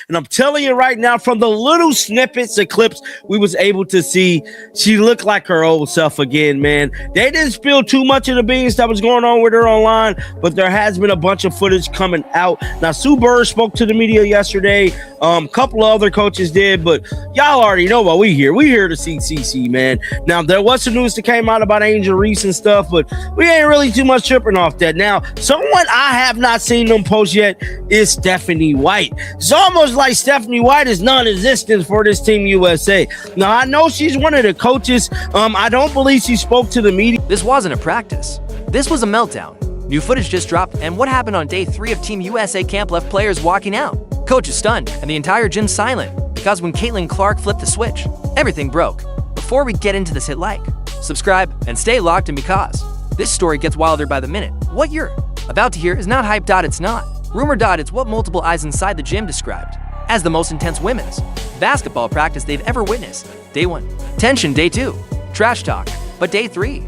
And I'm telling you right now, from the little snippets of clips we was able to see, she looked like her old self again, man. They didn't spill too much of the beans that was going on with her online, but there has been a bunch of footage coming out. Now, Sue Bird spoke to the media yesterday. A couple of other coaches did, but y'all already know what we hear. We here to see CC, man. Now, there was some news that came out about Angel Reese and stuff, but we ain't really too much tripping off that. Now, someone I have not seen them post yet is Stephanie White. It's almost like Stephanie White is non-existent for this Team USA. Now, I know she's one of the coaches. I don't believe she spoke to the media. This wasn't a practice. This was a meltdown. New footage just dropped, and what happened on day 3 of Team USA camp left players walking out. Coach is stunned, and the entire gym silent, because when Caitlin Clark flipped the switch, everything broke. Before we get into this, hit like, subscribe, and stay locked in because this story gets wilder by the minute. What you're about to hear is not hype. It's not rumor. It's what multiple eyes inside the gym described as the most intense women's basketball practice they've ever witnessed. Day 1, tension. Day 2, trash talk. But day 3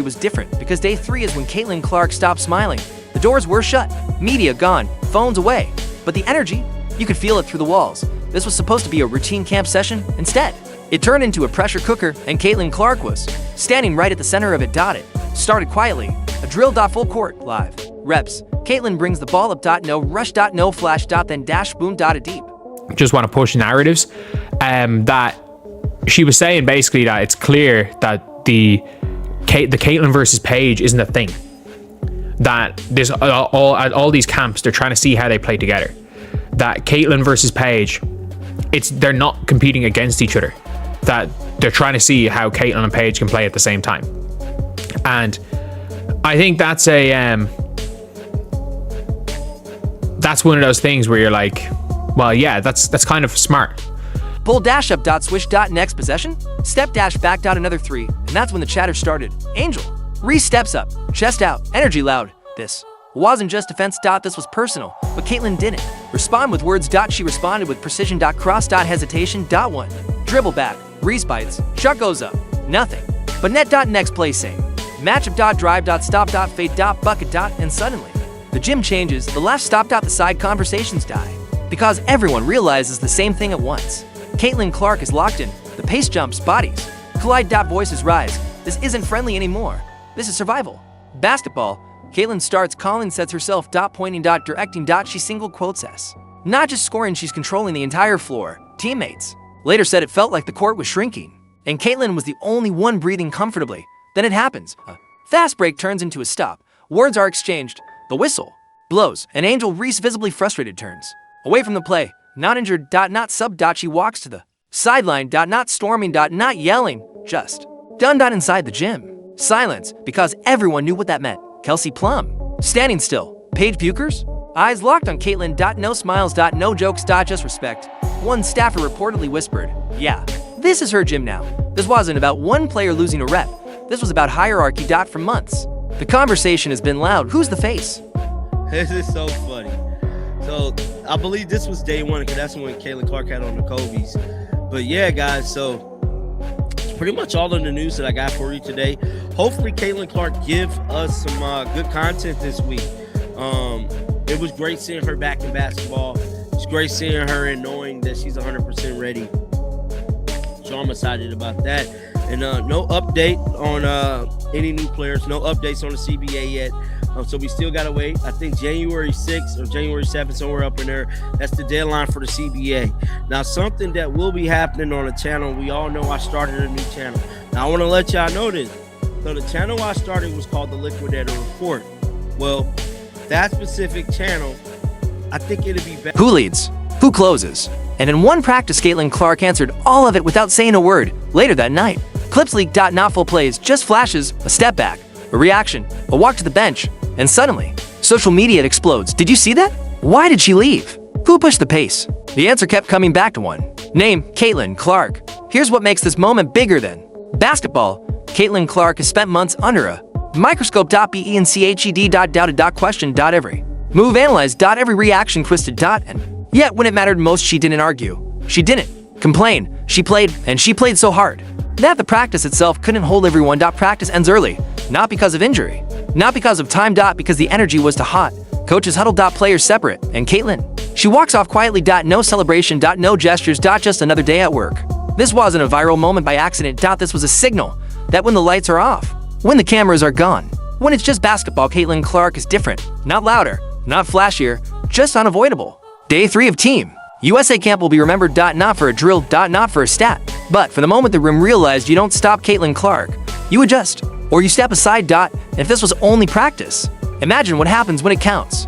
was different because day 3 is when Caitlin Clark stopped smiling. The doors were shut, media gone, phones away. But the energy, you could feel it through the walls. This was supposed to be a routine camp session. Instead, it turned into a pressure cooker, and Caitlin Clark was standing right at the center of it. It started quietly, a drill. Full court, live. Reps. Caitlin brings the ball up. No rush. No flash. Then dash. Boom. A deep. Just want to push narratives. That she was saying basically that it's clear that the Caitlin versus Paige isn't a thing. That there's all these camps, they're trying to see how they play together. That Caitlin versus Paige, they're not competing against each other. That they're trying to see how Caitlin and Paige can play at the same time. And I think that's one of those things where you're like, well, yeah, that's kind of smart. Pull dash up. Swish. Next possession. Step dash back. Another 3. And that's when the chatter started. Angel. Reese steps up. Chest out. Energy loud. This wasn't just defense. This was personal. But Caitlin didn't respond with words. She responded with precision. Cross. Hesitation. 1. Dribble back. Reese bites. Shot goes up. Nothing. But net. Next play same. Matchup. Drive. Stop. Fade. Bucket. And suddenly, the gym changes. The left stop. The side conversations die. Because everyone realizes the same thing at once. Caitlin Clark is locked in. The pace jumps, bodies collide. Voices rise. This isn't friendly anymore. This is survival. Basketball. Caitlin starts calling, sets herself. Pointing. Directing. She single quotes S. Not just scoring, she's controlling the entire floor. Teammates later said it felt like the court was shrinking, and Caitlin was the only one breathing comfortably. Then it happens. A fast break turns into a stop. Words are exchanged. The whistle blows, and Angel Reese, visibly frustrated, turns away from the play. Not injured. Not sub. She walks to the sideline. Not storming. Not yelling. Just done. Inside the gym. Silence, because everyone knew what that meant. Kelsey Plum, standing still. Paige Bukers, eyes locked on Caitlin. No smiles. No jokes. Just respect. One staffer reportedly whispered, "Yeah, this is her gym now." This wasn't about one player losing a rep. This was about hierarchy. For months, the conversation has been loud. Who's the face? This is so funny. So I believe this was day 1 because that's when Caitlin Clark had on the Kobe's. But yeah, guys, so it's pretty much all of the news that I got for you today. Hopefully Caitlin Clark give us some good content this week. It was great seeing her back in basketball. It's great seeing her and knowing that she's 100% ready. So I'm excited about that. And no update on any new players. No updates on the CBA yet. So we still got to wait. I think January 6th or January 7th, somewhere up in there. That's the deadline for the CBA. Now, something that will be happening on the channel, we all know I started a new channel. Now, I want to let y'all know this. So the channel I started was called The Liquidator Report. Well, that specific channel, I think it'll be better. Who leads? Who closes? And in one practice, Caitlin Clark answered all of it without saying a word. Later that night, clips leaked. Not full plays, just flashes, a step back, a reaction, a walk to the bench, and suddenly, social media explodes. Did you see that? Why did she leave? Who pushed the pace? The answer kept coming back to one name: Caitlin Clark. Here's what makes this moment bigger than basketball. Caitlin Clark has spent months under a microscope. BENCHED. Doubted. Questioned. Every move analyzed. Every reaction twisted. And yet, when it mattered most, she didn't argue. She didn't complain. She played, and she played so hard that the practice itself couldn't hold everyone. Practice ends early, not because of injury, not because of time. Because the energy was too hot. Coaches huddled. Players separate, and Caitlin She walks off quietly. No celebration. No gestures. Just another day at work. This wasn't a viral moment by accident. This was a signal that when the lights are off, when the cameras are gone, when it's just basketball, Caitlin Clark is different. Not louder, not flashier, just unavoidable. Day 3 of Team USA camp will be remembered. Not for a drill. Not for a stat. But for the moment the room realized you don't stop Caitlin Clark. You adjust, or you step aside. If this was only practice, imagine what happens when it counts.